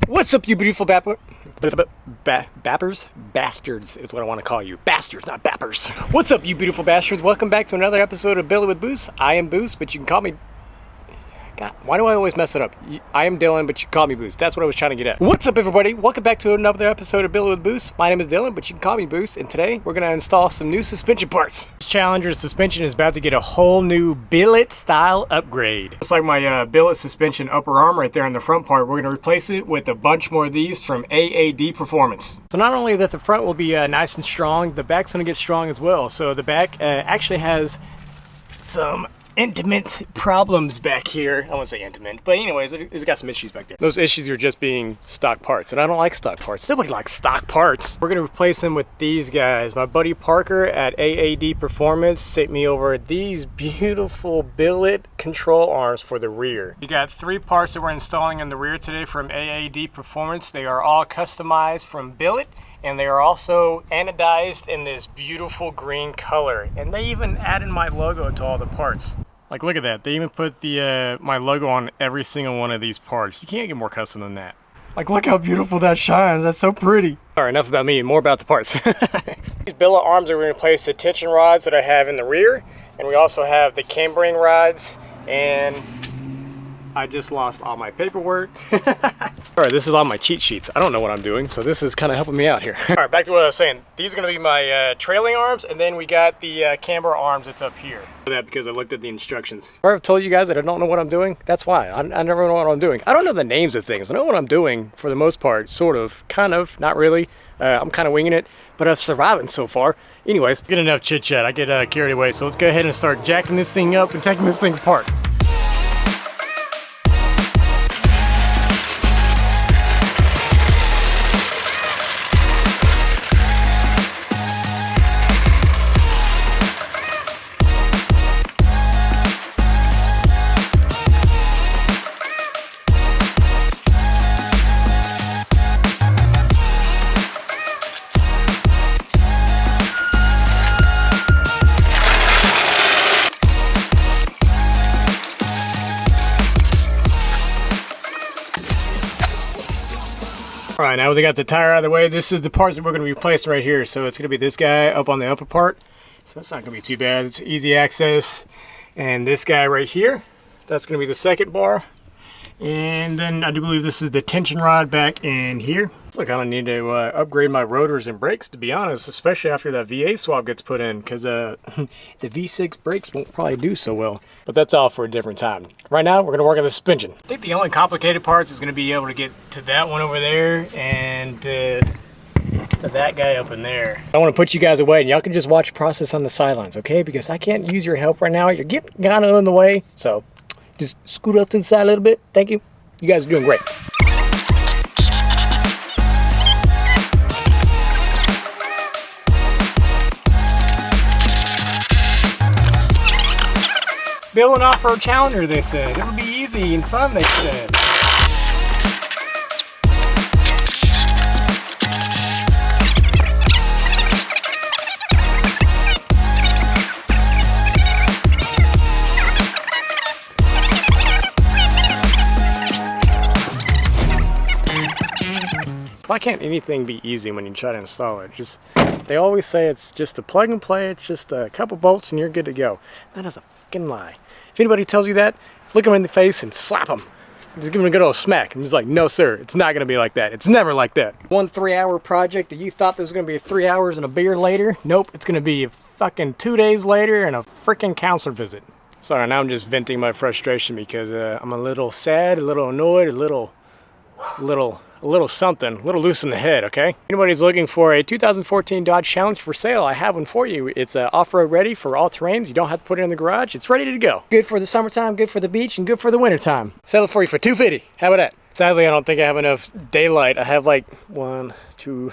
What's up, you beautiful bappers? Bastards is what I want to call you. Bastards, not bappers. What's up, you beautiful bastards? Welcome back to another episode of Billy with Boost. I am Boost, but you can call me... God, why do I always mess it up? I am Dylan, but you can call me Boost. That's what I was trying to get at. What's up, everybody? Welcome back to another episode of Billy with Boost. My name is Dylan, but you can call me Boost. And today, we're going to install some new suspension parts. This Challenger suspension is about to get a whole new billet style upgrade. It's like my billet suspension upper arm right there in the front part. We're going to replace it with a bunch more of these from AAD Performance. So not only that the front will be nice and strong, the back's going to get strong as well. So the back actually has some intimate problems back here. I won't say intimate, but anyways, it's got some issues back there. Those issues are just being stock parts, and I don't like stock parts. Nobody likes stock parts. We're gonna replace them with these guys. My buddy Parker at AAD Performance sent me over these beautiful billet control arms for the rear. You got 3 parts that we're installing in the rear today from AAD Performance. They are all customized from billet, and they are also anodized in this beautiful green color. And they even added my logo to all the parts. Like, look at that. They even put the my logo on every single one of these parts. You can't get more custom than that. Like, look how beautiful that shines. That's so pretty. All right, enough about me. More about the parts. These billet arms are going to replace the tension rods that I have in the rear. And we also have the cambering rods. And I just lost all my paperwork. All right, this is on my cheat sheets. I don't know what I'm doing, so this is kind of helping me out here. All right, back to what I was saying. These are gonna be my trailing arms, and then we got the camber arms that's up here. That because I looked at the instructions. I've told you guys that I don't know what I'm doing. That's why. I never know what I'm doing. I don't know the names of things. I know what I'm doing for the most part, sort of, kind of, not really. I'm kind of winging it, but I'm surviving so far. Anyways, get enough chit chat. I get carried away, so let's go ahead and start jacking this thing up and taking this thing apart. All right, now we got the tire out of the way. This is the parts that we're going to be replacing right here. So it's going to be this guy up on the upper part. So that's not going to be too bad. It's easy access. And this guy right here, that's going to be the second bar. And then I do believe this is the tension rod back in here. So I kind of need to upgrade my rotors and brakes, to be honest, especially after that VA swap gets put in, because the V6 brakes won't probably do so well. But that's all for a different time. Right now, we're going to work on the suspension. I think the only complicated parts is going to be able to get to that one over there and to that guy up in there. I want to put you guys away, and y'all can just watch the process on the sidelines, okay? Because I can't use your help right now. You're getting kind of in the way, so just scoot up to the side a little bit. Thank you. You guys are doing great. Build an off-road Challenger, they said. It would be easy and fun, they said. Why can't anything be easy when you try to install it? They always say it's just a plug and play, it's just a couple bolts and you're good to go. That is a fucking lie. If anybody tells you that, look them in the face and slap them. Just give them a good old smack. And he's like, no sir, it's not gonna be like that. It's never like that. 1 3-hour project that you thought there was gonna be 3 hours and a beer later, nope, it's gonna be fucking 2 days later and a freaking counselor visit. Sorry, now I'm just venting my frustration because I'm a little sad, a little annoyed, a little something, a little loose in the head, okay? Anybody's looking for a 2014 Dodge Challenger for sale, I have one for you. It's off-road ready for all terrains. You don't have to put it in the garage. It's ready to go. Good for the summertime, good for the beach, and good for the wintertime. Sell it for you for $250. How about that? Sadly, I don't think I have enough daylight. I have like 1, 2,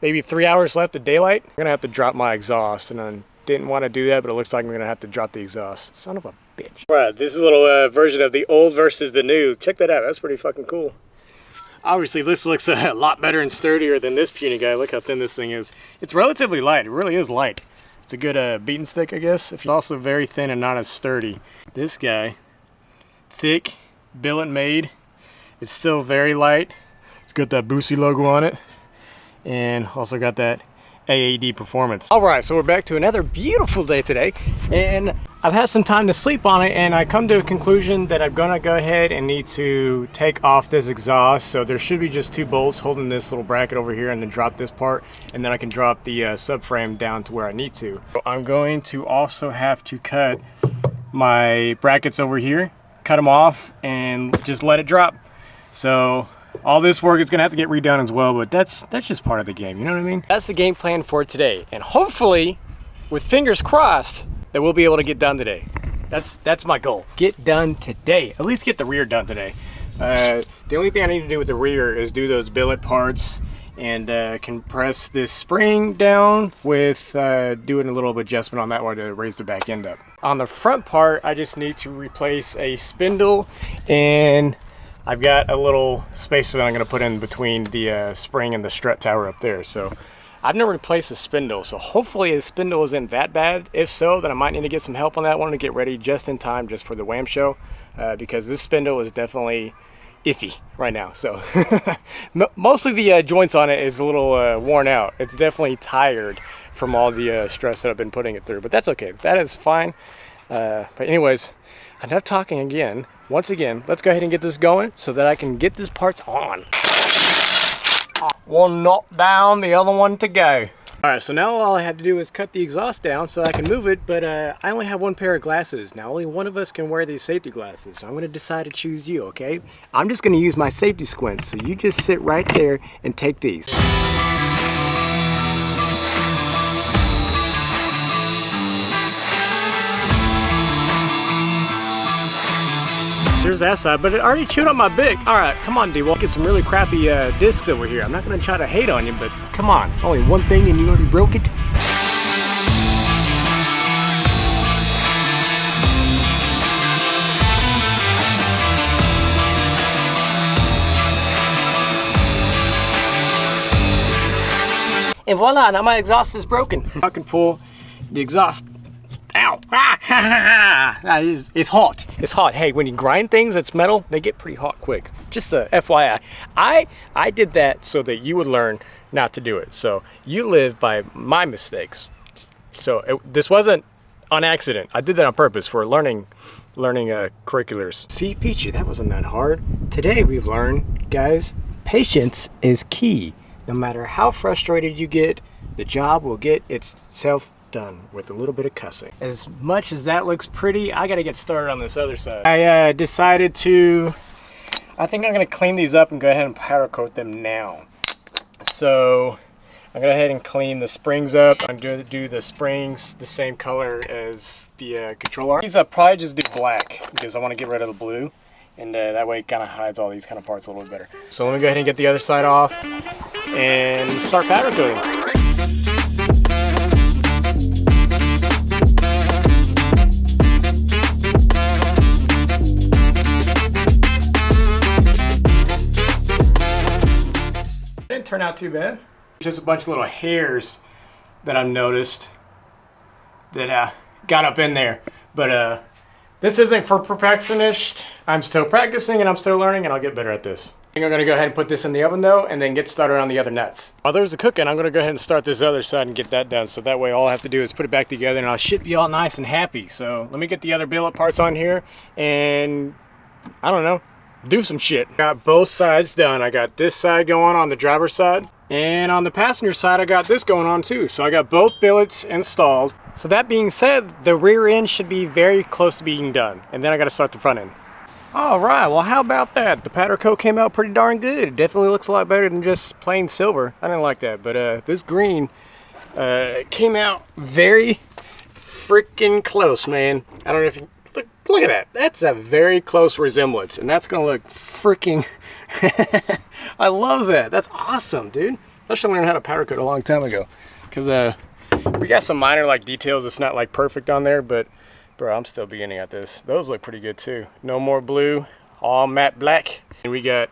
maybe 3 hours left of daylight. I'm gonna have to drop my exhaust, and I didn't want to do that, but it looks like I'm gonna have to drop the exhaust. Son of a bitch. All right, this is a little version of the old versus the new. Check that out. That's pretty fucking cool. Obviously, this looks a lot better and sturdier than this puny guy. Look how thin this thing is. It's relatively light. It really is light. It's a good beating stick, I guess. It's also very thin and not as sturdy. This guy, thick, billet made. It's still very light. It's got that Boosie logo on it, and also got that AAD performance. All right, so we're back to another beautiful day today, and I've had some time to sleep on it, and I come to a conclusion that I'm gonna go ahead and need to take off this exhaust. So there should be just 2 bolts holding this little bracket over here, and then drop this part, and then I can drop the subframe down to where I need to. I'm going to also have to cut my brackets over here, cut them off, and just let it drop. So all this work is gonna have to get redone as well, but that's just part of the game, you know what I mean? That's the game plan for today, and hopefully, with fingers crossed, that we'll be able to get done today. That's my goal. Get done today. At least get the rear done today. The only thing I need to do with the rear is do those billet parts and compress this spring down with doing a little adjustment on that one to raise the back end up. On the front part, I just need to replace a spindle, and I've got a little spacer that I'm going to put in between the spring and the strut tower up there. So I've never replaced the spindle, so hopefully the spindle isn't that bad. If so, then I might need to get some help on that one to get ready just in time just for the WAM show, because this spindle is definitely iffy right now. So mostly the joints on it is a little worn out. It's definitely tired from all the stress that I've been putting it through, but that's okay. That is fine. But anyways, enough talking again. Once again, let's go ahead and get this going so that I can get these parts on. One knock down, the other one to go. All right, so now all I had to do is cut the exhaust down so I can move it, but I only have 1 pair of glasses. Now only one of us can wear these safety glasses, so I'm gonna decide to choose you, okay? I'm just gonna use my safety squints, so you just sit right there and take these. There's that side, but it already chewed up my big. All right, come on, D. We'll get some really crappy discs over here. I'm not gonna try to hate on you, but come on. Only one thing and you already broke it? And voila, now my exhaust is broken. I can pull the exhaust. Ow! It's hot. It's hot. Hey, when you grind things that's metal, they get pretty hot quick. Just a FYI. I did that so that you would learn not to do it. So you live by my mistakes. So this wasn't on accident. I did that on purpose for learning curriculars. See, Peachy, that wasn't that hard. Today we've learned, guys, patience is key. No matter how frustrated you get, the job will get itself done with a little bit of cussing. As much as that looks pretty, I gotta get started on this other side. I decided to, I think I'm gonna clean these up and go ahead and powder coat them now. So I'm gonna go ahead and clean the springs up. I'm gonna do the springs the same color as the control arm. These I'll probably just do black because I want to get rid of the blue, and that way it kind of hides all these kind of parts a little bit better. So let me go ahead and get the other side off and start powder coating. Didn't turn out too bad. Just a bunch of little hairs that I've noticed that got up in there. But this isn't for perfectionist. I'm still practicing and I'm still learning, and I'll get better at this. I think I'm gonna go ahead and put this in the oven though, and then get started on the other nuts. While there's the cooking, I'm gonna go ahead and start this other side and get that done. So that way all I have to do is put it back together and I should be all nice and happy. So let me get the other billet parts on here and, I don't know, do some shit. Got both sides done. I got this side going on the driver's side, and on the passenger side I got this going on too. So I got both billets installed. So that being said, the rear end should be very close to being done, and then I got to start the front end. All right, well, how about that? The powder coat came out pretty darn good. It definitely looks a lot better than just plain silver. I didn't like that, but this green came out very freaking close, man. I don't know if you look at that. That's a very close resemblance, and that's gonna look freaking I love that. That's awesome, dude. I should have learned how to powder coat a long time ago, because we got some minor like details that's not like perfect on there, but bro, I'm still beginning at this. Those look pretty good too. No more blue, all matte black. And we got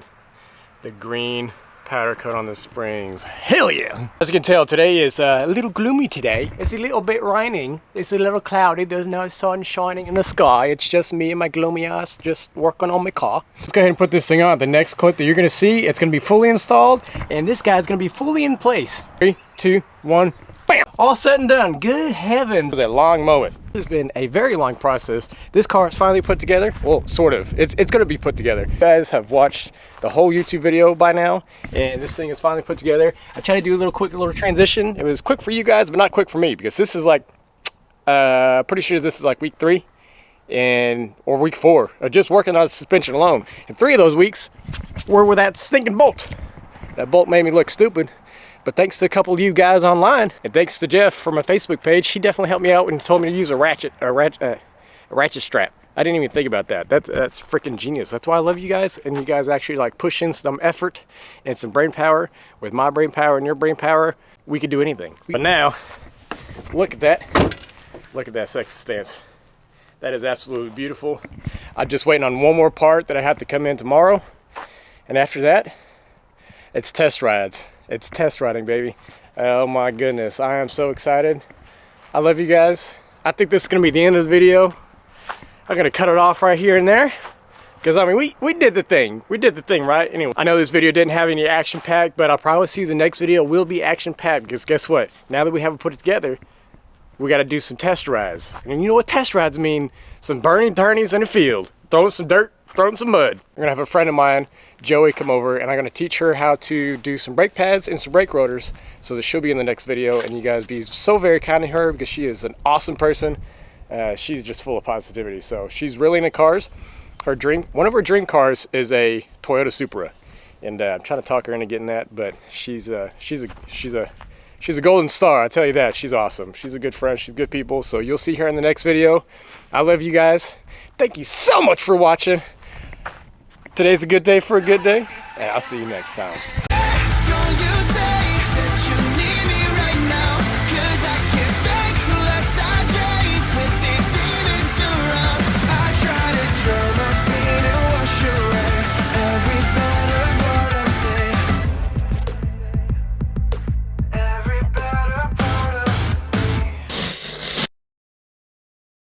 the green powder coat on the springs. Hell yeah! As you can tell, today is a little gloomy today. It's a little bit raining. It's a little cloudy. There's no sun shining in the sky. It's just me and my gloomy ass just working on my car. Let's go ahead and put this thing on. The next clip that you're gonna see, it's gonna be fully installed, and this guy's gonna be fully in place. 3, 2, 1. Bam! All said and done. Good heavens. It was a long moment. This has been a very long process. This car is finally put together. Well, sort of. It's going to be put together. You guys have watched the whole YouTube video by now, and this thing is finally put together. I tried to do a quick little transition. It was quick for you guys, but not quick for me, because this is like, pretty sure this is like week 3 or week 4 of just working on suspension alone. And 3 of those weeks were with that stinking bolt. That bolt made me look stupid. But thanks to a couple of you guys online, and thanks to Jeff from my Facebook page, he definitely helped me out and told me to use a ratchet strap. I didn't even think about that. That's freaking genius. That's why I love you guys, and you guys actually like push in some effort and some brain power. With my brain power and your brain power, we could do anything. But now, look at that. Look at that sexy stance. That is absolutely beautiful. I'm just waiting on one more part that I have to come in tomorrow, and after that, it's test rides. It's test riding, baby. Oh my goodness, I am so excited. I love you guys. I think this is gonna be the end of the video. I'm gonna cut it off right here and there. Because I mean, we did the thing. We did the thing, right? Anyway, I know this video didn't have any action packed, but I promise you the next video will be action packed, because guess what? Now that we have it put it together, we gotta do some test rides. And you know what test rides mean? Some burning turnies in the field. Throwing some dirt, throwing some mud. I'm gonna have a friend of mine, Joey, come over, and I'm gonna teach her how to do some brake pads and some brake rotors, so that she'll be in the next video, and you guys be so very kind to her, because she is an awesome person. She's just full of positivity. So she's really into cars. One of her dream cars is a Toyota Supra, and I'm trying to talk her into getting that, but she's a golden star, I tell you that. She's awesome. She's a good friend. She's good people. So you'll see her in the next video. I love you guys. Thank you so much for watching. Today's a good day for a good day, and I'll see you next time.